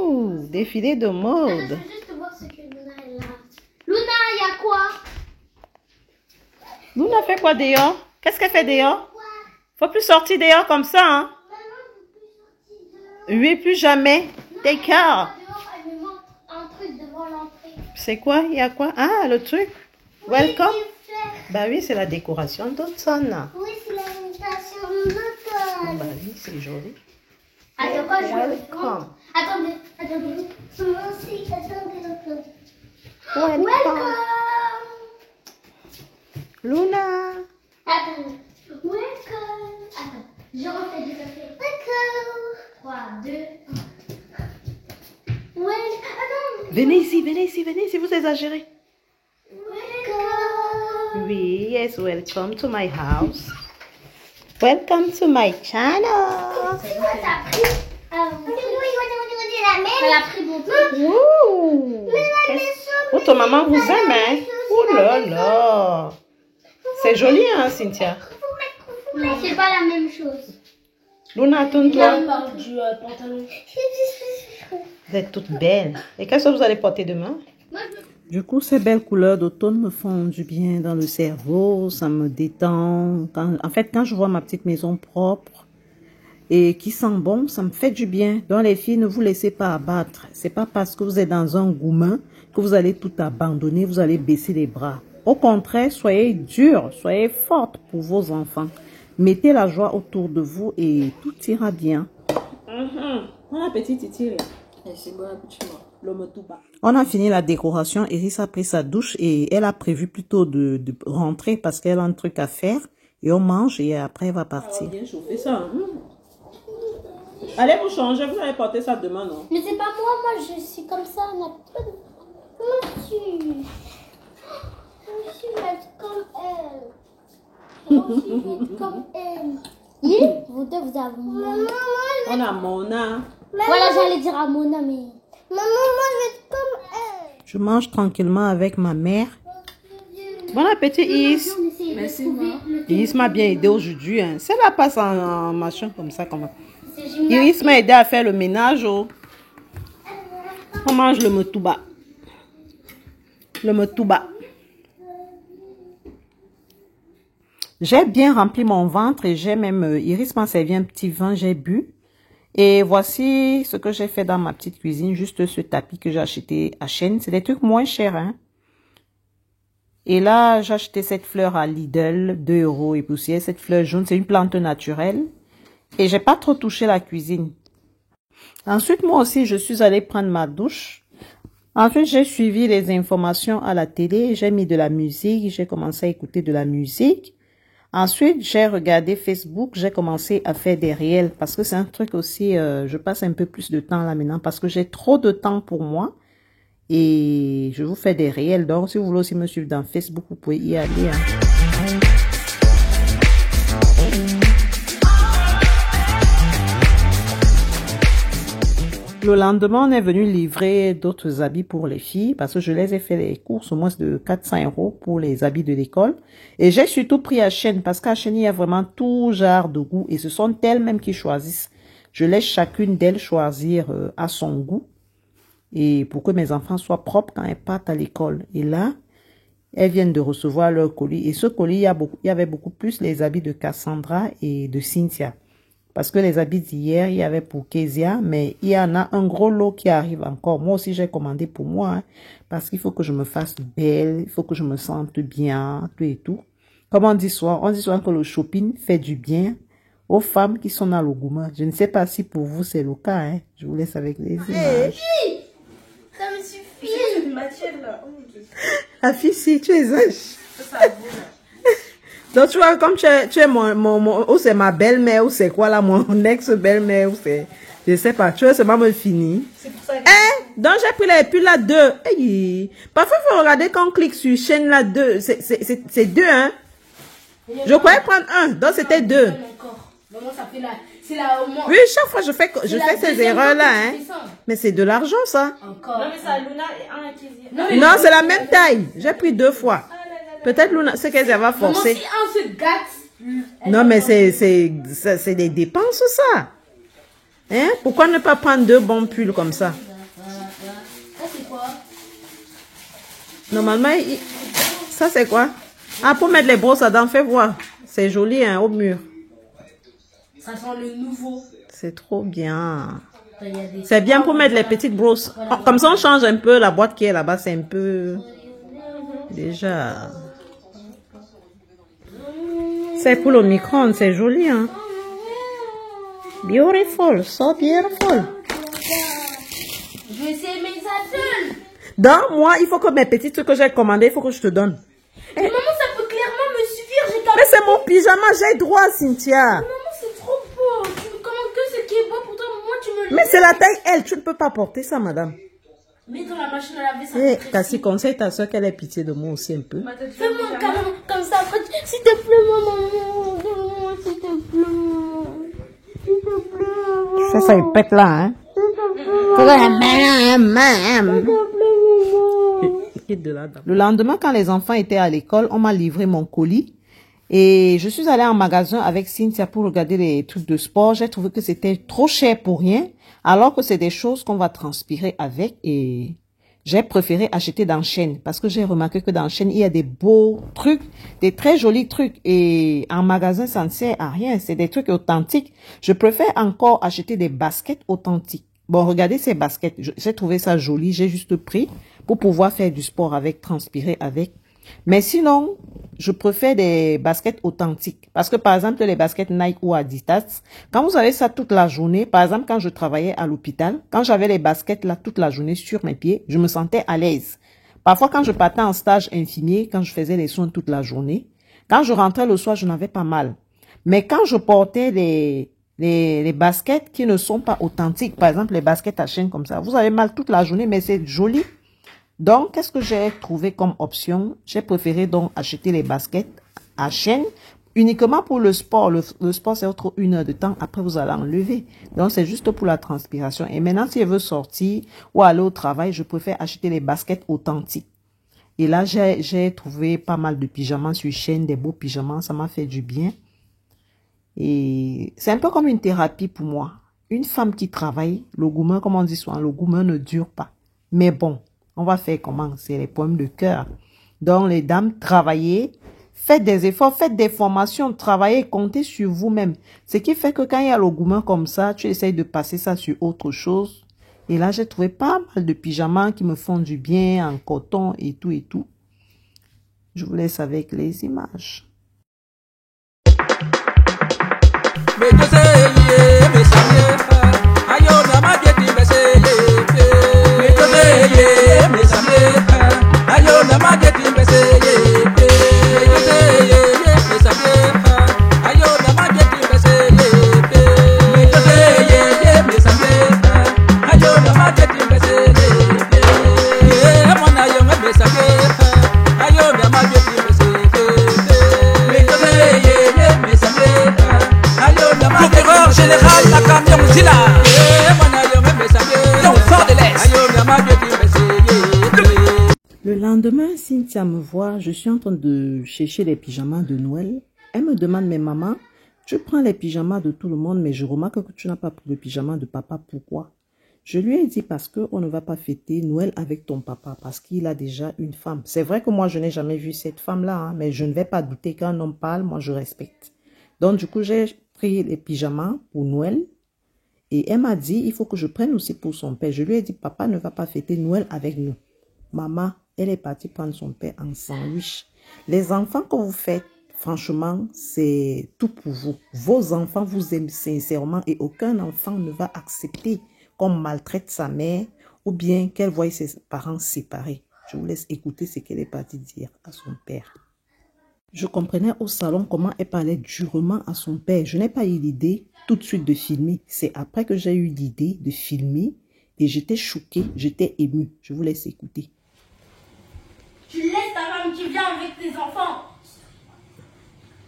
Ouh, défilé de Attends, mode. je veux juste voir ce que Luna est là. Luna, il y a quoi? Luna fait quoi dehors? Qu'est-ce qu'elle fait dehors? Faut plus sortir dehors comme ça, hein? Maman, je peux plus sortir dehors. Oui, plus jamais. Take care. Dehors, elle me montre un truc devant l'entrée. C'est quoi? Il y a quoi? Ah, le truc. Welcome. Oui, Bah oui, c'est la décoration d'automne. oui, c'est l'invitation d'automne. Bah oui, c'est joli. Attends, quand je Welcome. Attendez. Moi aussi, attendez. Welcome. Welcome. Luna. Attends. Welcome. Attends, je refais du café. Welcome. 3, 2, 1. Welcome. Venez ici, vous exagérez. Welcome. Oui, yes, welcome to my house. Welcome to my channel. C'est quoi ça a pris la même. Elle a pris mon truc. Ouh. Oh, ton maman vous aime, hein? Oh là là. C'est joli, hein, Cynthia? Mais c'est pas la même chose. Luna, tourne-toi. parle du pantalon. Vous êtes toutes belles. Et qu'est-ce que vous allez porter demain? Du coup, ces belles couleurs d'automne me font du bien dans le cerveau, ça me détend. En fait, quand je vois ma petite maison propre et qui sent bon, ça me fait du bien. Donc les filles, ne vous laissez pas abattre. C'est pas parce que vous êtes dans un gourmand que vous allez tout abandonner, vous allez baisser les bras. Au contraire, soyez dures, soyez fortes pour vos enfants. Mettez la joie autour de vous et tout ira bien. Bon appétit, Titi. On a fini la décoration. Iris a pris sa douche et elle a prévu plutôt de rentrer parce qu'elle a un truc à faire. Et on mange et après elle va partir. Bien chauffer ça. Allez vous changer, vous allez porter ça demain, non? Mais c'est pas moi, je suis comme ça. On a pas de... Monsieur. Monsieur va être comme elle. Monsieur va être comme elle. Oui, vous deux, vous avez Mona. On a Mona. Voilà, j'allais dire à Mona, mais... Maman, moi, je vais être comme elle. Je mange tranquillement avec ma mère. Bon appétit, Is. Merci, maman. Iris m'a bien aidé aujourd'hui. Hein. C'est la passe en machin comme ça. Comment? Iris m'a aidé à faire le ménage. Oh. On mange le motouba. Le Motuba. J'ai bien rempli mon ventre et j'ai même, Iris m'a servi un petit vin, j'ai bu. Et voici ce que j'ai fait dans ma petite cuisine, juste ce tapis que j'ai acheté à Shein. C'est des trucs moins chers, hein. Et là, j'ai acheté cette fleur à Lidl, 2 € et poussière. Cette fleur jaune, c'est une plante naturelle. Et j'ai pas trop touché la cuisine. Ensuite, moi aussi, je suis allée prendre ma douche. Ensuite, j'ai suivi les informations à la télé. J'ai mis de la musique. J'ai commencé à écouter de la musique. Ensuite, j'ai regardé Facebook, j'ai commencé à faire des réels parce que c'est un truc aussi, je passe un peu plus de temps là maintenant parce que j'ai trop de temps pour moi et je vous fais des réels. Donc, si vous voulez aussi me suivre dans Facebook, vous pouvez y aller. Hein. Le lendemain, on est venu livrer d'autres habits pour les filles parce que je les ai fait les courses au moins de 400 € pour les habits de l'école. Et j'ai surtout pris à Shein parce qu'à Shein, il y a vraiment tout genre de goût et ce sont elles-mêmes qui choisissent. Je laisse chacune d'elles choisir à son goût et pour que mes enfants soient propres quand elles partent à l'école. Et là, elles viennent de recevoir leur colis. Et ce colis, il y avait beaucoup plus les habits de Cassandra et de Cynthia. Parce que les habits d'hier, il y avait pour Kezia, mais il y en a un gros lot qui arrive encore. Moi aussi, j'ai commandé pour moi, hein, parce qu'il faut que je me fasse belle, il faut que je me sente bien, tout et tout. Comme on dit souvent que le shopping fait du bien aux femmes qui sont dans le gourmand. Je ne sais pas si pour vous c'est le cas, hein. Je vous laisse avec les images. Ça me suffit. C'est une matière là. Oh mon Dieu. La fille, si tu es âge. Ça vaut là. Donc, tu vois, comme tu es ou c'est ma belle-mère, ou c'est quoi là, mon ex-belle-mère, ou c'est, je sais pas, tu vois, c'est pas me fini. C'est pour ça que... Donc j'ai pris les pulls là 2. Hey. Parfois, il faut regarder quand on clique sur chaîne là 2. C'est 2, hein. Je croyais prendre 1, donc c'était 2. Maman, ça fait là. C'est là au moins. Oui, chaque fois, je fais ces erreurs-là, hein. Mais c'est de l'argent, ça. Encore. Non mais ça, Luna et un Kezia. Non, c'est la même taille. J'ai pris 2 fois. Peut-être Luna, c'est qu'elle va forcer. Maman, si un se gâte. Non, mais c'est des dépenses, ça. Hein? Pourquoi ne pas prendre 2 bons pulls comme ça? Ça, c'est quoi? Normalement, ça, c'est quoi? Ah, pour mettre les brosses à dents, fais voir. C'est joli, hein, au mur. Ça sent le nouveau. C'est trop bien. Il y a des- C'est bien pour mettre les petites brosses. Comme ça, on change un peu la boîte qui est là-bas. C'est un peu... Déjà... C'est pour le micro-ondes, c'est joli, hein. Beautiful, so beautiful. Je vais essayer mes adultes. Donc, moi, il faut que mes petits trucs que j'ai commandés, il faut que je te donne. Mais maman, ça peut clairement me suffire. J'ai qu'à... Mais c'est mon pyjama, j'ai droit, Cynthia. Maman, c'est trop beau. Tu me commandes que ce qui est beau pour toi. Moi, tu me le... Mais c'est la taille L, tu ne peux pas porter ça, madame. Mets dans la machine à laver, ça Eh, fait très Cassie, conseille ta soeur qu'elle ait pitié de moi aussi un peu. Fais-moi un câlin comme ça. Après, s'il te plaît, maman. Donne-moi, s'il te plaît. S'il te plaît. Ça il pète là, hein. Le lendemain, quand les enfants étaient à l'école, on m'a livré mon colis. Et je suis allée en magasin avec Cynthia pour regarder les trucs de sport. J'ai trouvé que c'était trop cher pour rien, alors que c'est des choses qu'on va transpirer avec. Et j'ai préféré acheter dans Shein parce que j'ai remarqué que dans Shein, il y a des beaux trucs, des très jolis trucs. Et en magasin, ça ne sert à rien. C'est des trucs authentiques. Je préfère encore acheter des baskets authentiques. Bon, regardez ces baskets. J'ai trouvé ça joli. J'ai juste pris pour pouvoir faire du sport avec, transpirer avec. Mais sinon, je préfère des baskets authentiques. Parce que, par exemple, les baskets Nike ou Adidas, quand vous avez ça toute la journée, par exemple, quand je travaillais à l'hôpital, quand j'avais les baskets là toute la journée sur mes pieds, je me sentais à l'aise. Parfois, quand je partais en stage infirmier, quand je faisais les soins toute la journée, quand je rentrais le soir, je n'avais pas mal. Mais quand je portais les baskets qui ne sont pas authentiques, par exemple, les baskets à chaîne comme ça, vous avez mal toute la journée, mais c'est joli. Donc, qu'est-ce que j'ai trouvé comme option? J'ai préféré donc acheter les baskets à chaîne uniquement pour le sport. Le sport, c'est autre 1 heure de temps. Après, vous allez enlever. Donc, c'est juste pour la transpiration. Et maintenant, si je veux sortir ou aller au travail, je préfère acheter les baskets authentiques. Et là, j'ai trouvé pas mal de pyjamas sur chaîne, des beaux pyjamas. Ça m'a fait du bien. Et c'est un peu comme une thérapie pour moi. Une femme qui travaille, le gourmand, comme on dit souvent, le gourmand ne dure pas. Mais bon. On va faire comment? C'est les poèmes de cœur. Donc, les dames, travaillez. Faites des efforts, faites des formations, travaillez, comptez sur vous-même. Ce qui fait que quand il y a l'engouement comme ça, tu essayes de passer ça sur autre chose. Et là, j'ai trouvé pas mal de pyjamas qui me font du bien en coton et tout et tout. Je vous laisse avec les images. Général, la camion Zilla. Le lendemain, Cynthia me voit, je suis en train de chercher les pyjamas de Noël. Elle me demande, mais maman, tu prends les pyjamas de tout le monde, mais je remarque que tu n'as pas pris le pyjama de papa, pourquoi? Je lui ai dit parce qu'on ne va pas fêter Noël avec ton papa, parce qu'il a déjà une femme. C'est vrai que moi, je n'ai jamais vu cette femme-là, hein, mais je ne vais pas douter qu'un homme parle, moi je respecte. Donc du coup, j'ai pris les pyjamas pour Noël. Et elle m'a dit, il faut que je prenne aussi pour son père. Je lui ai dit, papa ne va pas fêter Noël avec nous. Maman, elle est partie prendre son père en sandwich. Les enfants que vous faites, franchement, c'est tout pour vous. Vos enfants vous aiment sincèrement et aucun enfant ne va accepter qu'on maltraite sa mère ou bien qu'elle voie ses parents séparés. Je vous laisse écouter ce qu'elle est partie dire à son père. Je comprenais au salon comment elle parlait durement à son père. Je n'ai pas eu l'idée tout de suite de filmer. C'est après que j'ai eu l'idée de filmer et j'étais choquée, j'étais émue. Je vous laisse écouter. Tu laisses ta femme qui vient avec tes enfants.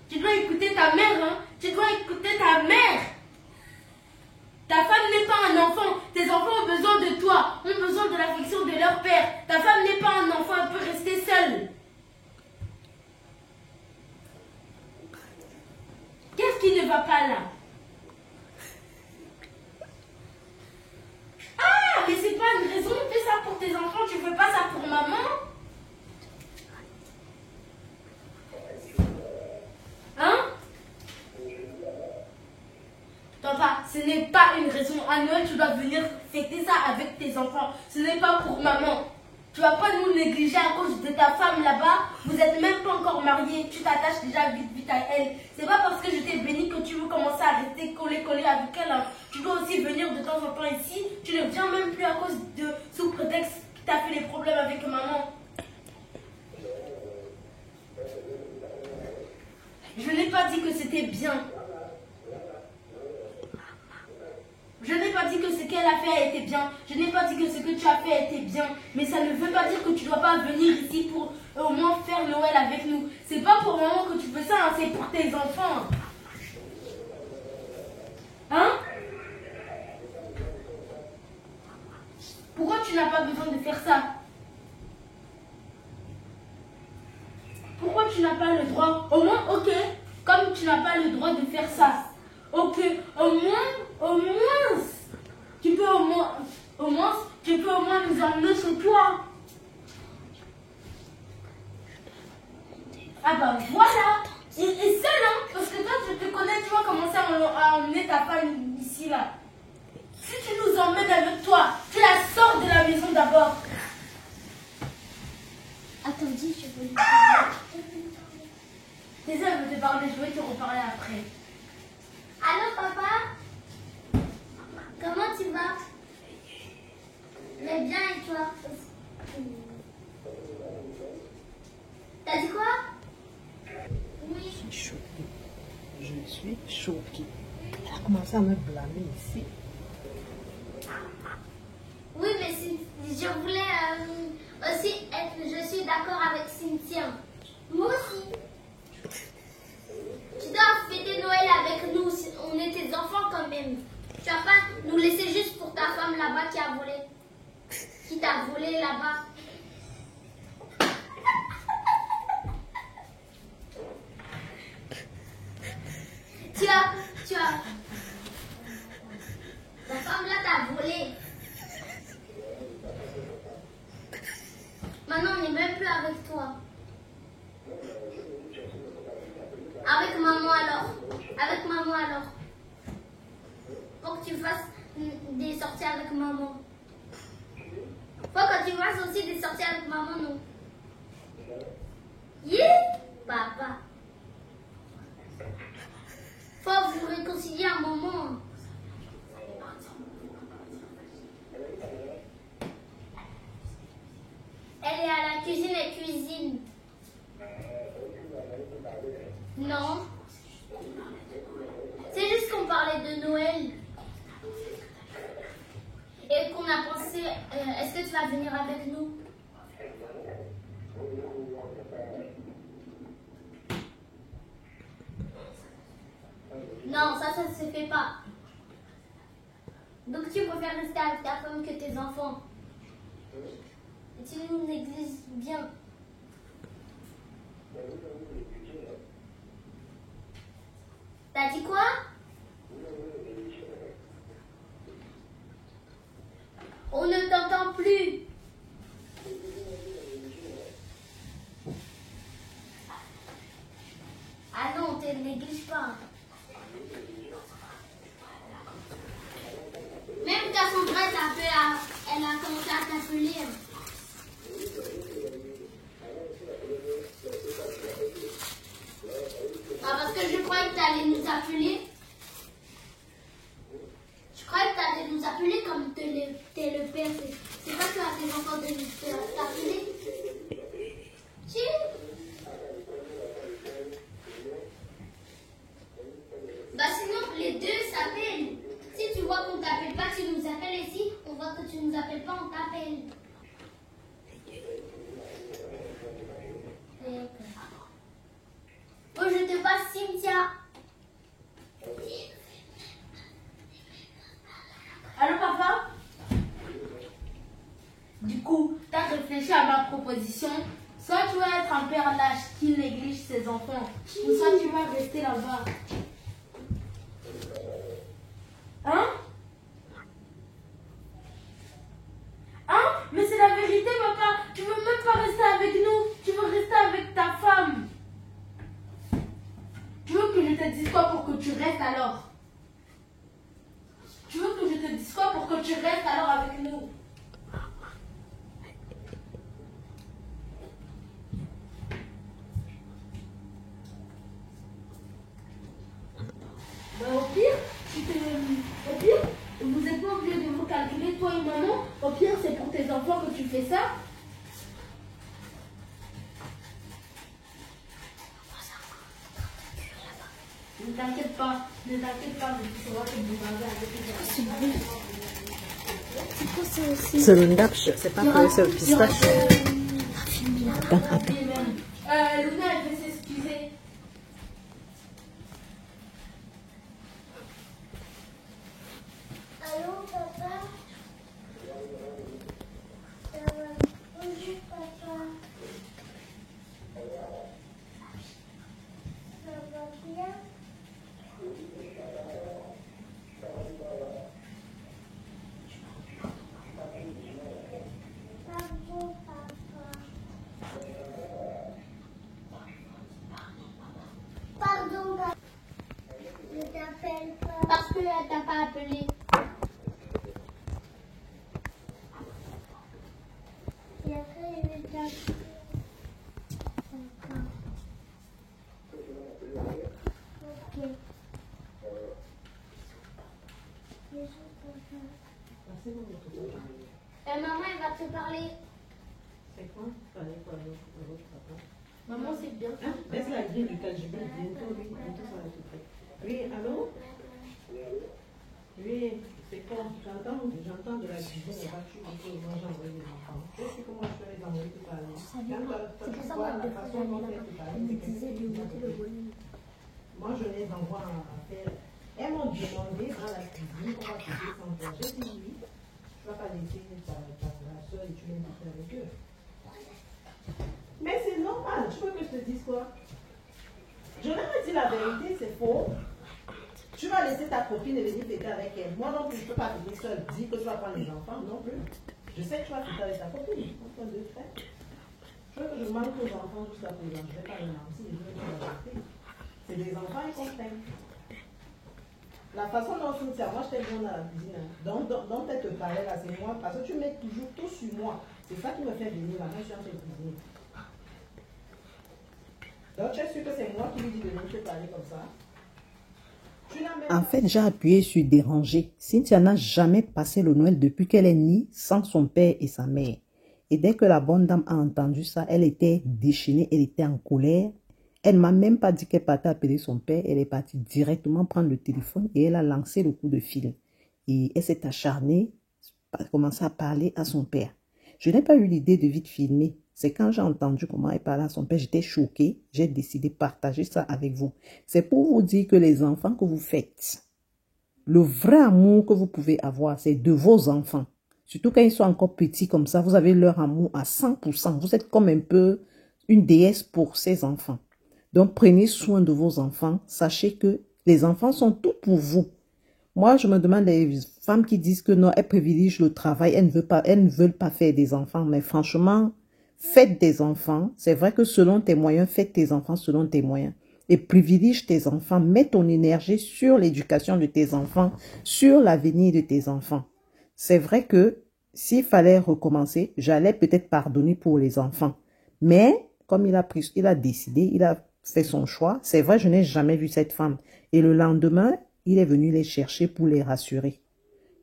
Tu dois écouter ta mère, hein. Tu dois écouter ta mère. Ta femme n'est pas un enfant. Tes enfants ont besoin de toi, ont besoin de l'affection de leur père. Ta femme n'est pas un enfant, elle peut rester seule. Qu'est-ce qui ne va pas là? Ah, mais c'est pas une raison, tu fais ça pour tes enfants, tu fais pas ça pour maman? Hein? Papa, ce n'est pas une raison. À Noël, tu dois venir fêter ça avec tes enfants. Ce n'est pas pour maman. Tu vas pas nous négliger à cause de ta femme là-bas. Vous n'êtes même pas encore mariés. Tu t'attaches déjà vite à elle. C'est pas parce que je t'ai béni que tu veux commencer à rester collé avec elle. Hein. Tu dois aussi venir de temps en temps ici. Tu ne viens même plus à cause de sous prétexte que tu as fait des problèmes avec maman. Je n'ai pas dit que c'était bien. Je n'ai pas dit que ce qu'elle a fait était bien. Je n'ai pas dit que ce que tu as fait était bien. Mais ça ne veut pas dire que tu ne dois pas venir ici pour au moins faire Noël avec nous. C'est pas pour le moment que tu fais ça, hein, c'est pour tes enfants. Hein? Pourquoi tu n'as pas besoin de faire ça? Pourquoi tu n'as pas le droit? Au moins, ok, comme tu n'as pas le droit de faire ça. Ok, au moins, tu peux au moins nous emmener chez toi. Ah bah voilà. Et seul, hein, parce que toi tu te connais, tu vas commencer à emmener ta femme ici là. Si tu nous emmènes avec toi, tu la sors de la maison d'abord. Attends, dis, je veux lui Tes elle veut te parler, je vais te reparler après. Allô, papa? Comment tu vas? Mais bien, et toi? T'as dit quoi? Oui. Je suis choquée. Je suis choquée. Elle a commencé à me blâmer ici. Oui, mais je voulais aussi être... Je suis d'accord avec Cynthia. Moi aussi. Tu dois fêter Noël avec nous. On est tes enfants quand même. Tu vas pas nous laisser juste pour ta femme là-bas qui a volé. Qui t'a volé là-bas. Tu as... La femme là t'a volé. alors. Pour que tu fasses des sorties avec maman. Faut que tu fasses aussi des sorties avec maman, non? Yeah, papa. Faut vous réconcilier un moment. Elle est à la cuisine et cuisine. Non. C'est juste qu'on parlait de Noël. Et qu'on a pensé, est-ce que tu vas venir avec nous? Non, ça ne se fait pas. Donc tu préfères rester avec ta femme que tes enfants. Et tu nous négliges bien. T'as dit quoi? On ne t'entend plus. Ah non, on te néglige pas. Même Cassandra, elle a commencé à t'appeler. Ah, parce que je croyais que tu allais nous appeler. Je croyais que tu allais nous appeler comme t'es le père. C'est pas que à tes enfants de t'appeler. Si. Bah sinon, les deux s'appellent. Si tu vois qu'on t'appelle pas, tu nous appelles ici. On voit que tu nous appelles pas, on t'appelle. Oh, je te passe Cynthia. Allô, papa? Du coup, tu as réfléchi à ma proposition. Soit tu vas être un père lâche qui néglige ses enfants, ou soit tu vas rester là-bas. Hein? Hein? Mais c'est la vérité, papa. Tu veux même pas rester avec nous. Tu veux rester avec ta femme. Tu veux que je te dise quoi pour que tu restes alors? Tu veux que je te dise quoi pour que tu restes alors avec nous? Ben, au pire, vous n'êtes pas obligé de vous calculer, toi et maman. Au pire, c'est pour tes enfants que tu fais ça. Ne t'inquiète pas, mais tu sauras que vous avez avec tes C'est le napche, c'est pas que c'est le pistache. Attends. Luna, elle veut s'excuser. Allô, papa? Bonjour, papa. Ça va bien? Pardon, papa. Pardon, papa. Je t'appelle pas. Parce qu'elle t'a pas appelé. Et après, je vais t'appeler. D'accord. Ok. Bisous, papa. Maman, elle va te parler. C'est quoi? Fallait quoi d'autre, papa? Maman, c'est bien. Laisse la grille du KGB, bientôt ça va être prêt. Oui, allô? Oui, c'est quoi? J'entends de la cuisine, la voiture, moi j'ai envoyé les enfants. Je sais comment je vais les envoyer tout à l'heure. C'est pour ça qu'on a façon dont elle tout à l'heure, c'est que moi je les envoie à faire. Elles m'ont demandé dans la cuisine qu'on va couper sans toi. J'ai dit oui, tu ne vas pas laisser la soeur et tu viens couper avec eux. Mais c'est normal, tu veux que je te dise quoi? Je leur ai dit la vérité, c'est faux. Tu vas laisser ta copine et venir fêter avec elle. Moi non plus, je ne peux pas fêter seule. Dis que tu vas prendre les enfants, non plus. Je sais que tu vas fêter avec ta copine. Entre deux frères. Je veux que je manque aux enfants jusqu'à présent. Je ne vais pas les mentir. Je veux que la vérité. C'est des enfants, ils comprennent. La façon dont Cynthia, moi je t'ai dit dans la cuisine, dont elle te parlait là, c'est moi, parce que tu mets toujours tout sur moi. C'est ça qui me fait venir là, moi je suis en train de cuisiner. Donc tu es sûr que c'est moi qui lui dis de venir te parler comme ça? En fait, j'ai appuyé sur déranger. Cynthia n'a jamais passé le Noël depuis qu'elle est née sans son père et sa mère. Et dès que la bonne dame a entendu ça, elle était déchaînée, elle était en colère. Elle m'a même pas dit qu'elle partait appeler son père. Elle est partie directement prendre le téléphone et elle a lancé le coup de fil. Et elle s'est acharnée, a commencé à parler à son père. Je n'ai pas eu l'idée de vite filmer. C'est quand j'ai entendu comment elle parlait à son père, j'étais choquée. J'ai décidé de partager ça avec vous. C'est pour vous dire que les enfants que vous faites, le vrai amour que vous pouvez avoir, c'est de vos enfants. Surtout quand ils sont encore petits comme ça, vous avez leur amour à 100%. Vous êtes comme un peu une déesse pour ces enfants. Donc prenez soin de vos enfants. Sachez que les enfants sont tout pour vous. Moi, je me demande les femmes qui disent que non, elles privilégient le travail, elles ne veulent pas faire des enfants. Mais franchement, faites des enfants. C'est vrai que selon tes moyens, faites tes enfants selon tes moyens. Et privilégie tes enfants. Mets ton énergie sur l'éducation de tes enfants, sur l'avenir de tes enfants. C'est vrai que s'il fallait recommencer, j'allais peut-être pardonner pour les enfants. Mais comme il a décidé, il a fait son choix. C'est vrai, je n'ai jamais vu cette femme. Et le lendemain, il est venu les chercher pour les rassurer.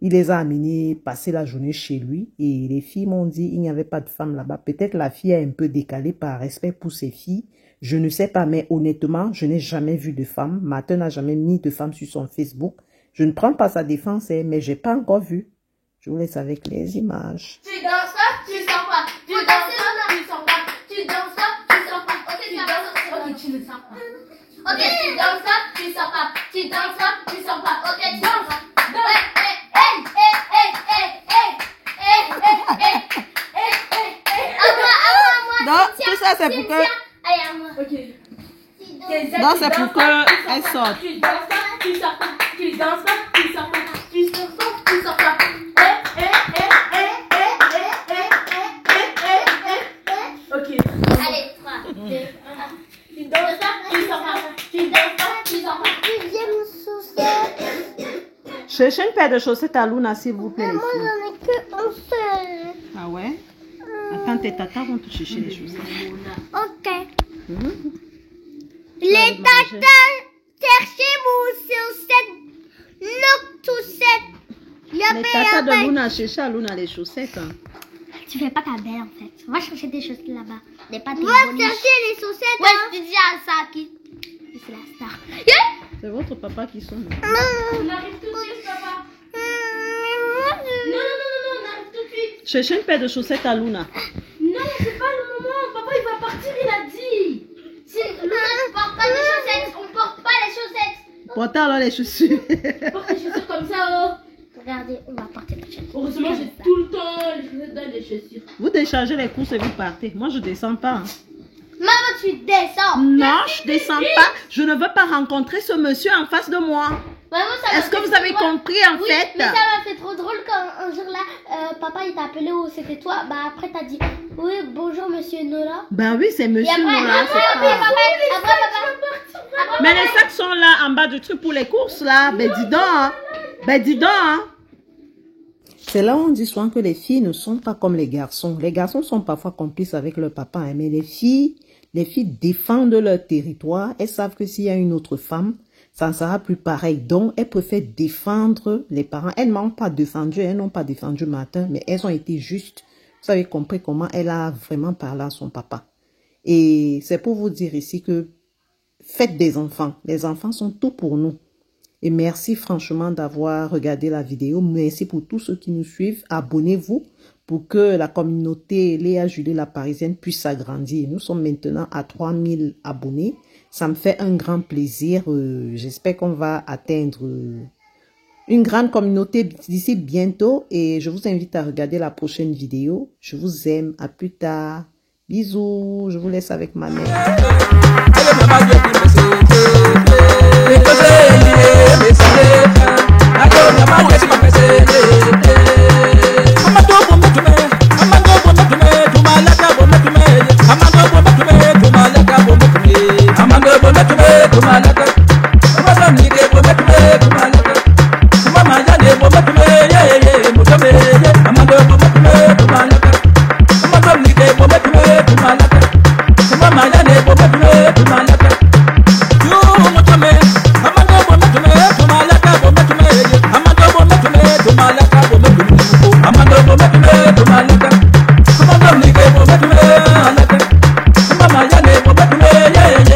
Il les a amenés passer la journée chez lui et les filles m'ont dit il n'y avait pas de femme là-bas. Peut-être la fille est un peu décalée par respect pour ses filles. Je ne sais pas, mais honnêtement, je n'ai jamais vu de femme. Martin n'a jamais mis de femme sur son Facebook. Je ne prends pas sa défense, mais j'ai pas encore vu. Je vous laisse avec les images. Tu danses pas, tu sors pas. Tu danses pas, tu sors pas. Tu danses pas, tu sors pas. Ok, tu danses pas. Ok, tu ne sors pas. Ok, tu danses pas, tu sors pas. Tu danses pas, tu sors pas. Ok, tu danses pas. Donc, tout ça c'est pour que... Allez, à moi. Ok. Donc, c'est pour qu'elle sorte. Tu danses pas, tu sors pas. Tu danses pas, tu sors pas. Tu sors pas, tu sors pas. Ok. Allez, 3, 2, 1. Tu danses pas, tu sors pas. Tu danses pas, tu sors pas. Cherchez une paire de chaussettes à Luna, s'il vous plaît. Moi, j'en ai que un seul. Ah ouais? Attends, tes tatas vont te chercher les chaussettes. Ok. Les tatas, cherchez vos chaussettes. Look to set. Les tatas de Luna, cherchez à Luna les chaussettes. Hein. Tu fais pas ta belle en fait. Va chercher des chaussettes là-bas. Des pas tes Va chercher les chaussettes. Ouais, je te dis à ça qui. C'est la star. C'est votre papa qui sonne. On arrive tout de suite, papa. Non, on arrive tout de suite. Cherchez une paire de chaussettes à Luna. Non, c'est pas le moment. Papa, il va partir, il a dit. On porte pas des chaussettes. On porte pas les chaussettes. Portez alors les chaussures. Porte les chaussures comme ça, oh. Regardez, on va porter les chaussettes. Heureusement, j'ai tout le temps les chaussettes dans les chaussures. Vous déchargez les courses et vous partez. Moi, je descends pas. Hein. Maman, tu descends. Non, je descends pas. Je ne veux pas rencontrer ce monsieur en face de moi. Maman, ça Est-ce que vous avez compris en oui, fait? mais ça m'a fait trop drôle quand un jour là, papa il t'a appelé ou c'était toi. Bah après t'as dit oui bonjour monsieur Nola. Ben oui, c'est Et monsieur après, Nola. après, papa. Mais les sacs sont là en bas du truc pour les courses là. Ben dis donc. Hein. Ben dis donc. Hein. C'est là où on dit souvent que les filles ne sont pas comme les garçons. Les garçons sont parfois complices avec leur papa, hein, mais les filles défendent leur territoire. Elles savent que s'il y a une autre femme, ça ne sera plus pareil. Donc, elles préfèrent défendre les parents. Elles n'ont pas défendu Martin, mais elles ont été justes. Vous avez compris comment elle a vraiment parlé à son papa. Et c'est pour vous dire ici que faites des enfants. Les enfants sont tout pour nous. Et merci franchement d'avoir regardé la vidéo. Merci pour tous ceux qui nous suivent. Abonnez-vous pour que la communauté Léa Julie la Parisienne puisse s'agrandir. Nous sommes maintenant à 3000 abonnés. Ça me fait un grand plaisir. J'espère qu'on va atteindre une grande communauté d'ici bientôt. Et je vous invite à regarder la prochaine vidéo. Je vous aime. À plus tard. Bisous. Je vous laisse avec ma mère. Amando bometume tumalaka, amando nige bometume tumalaka. yeah, yeah, yeah.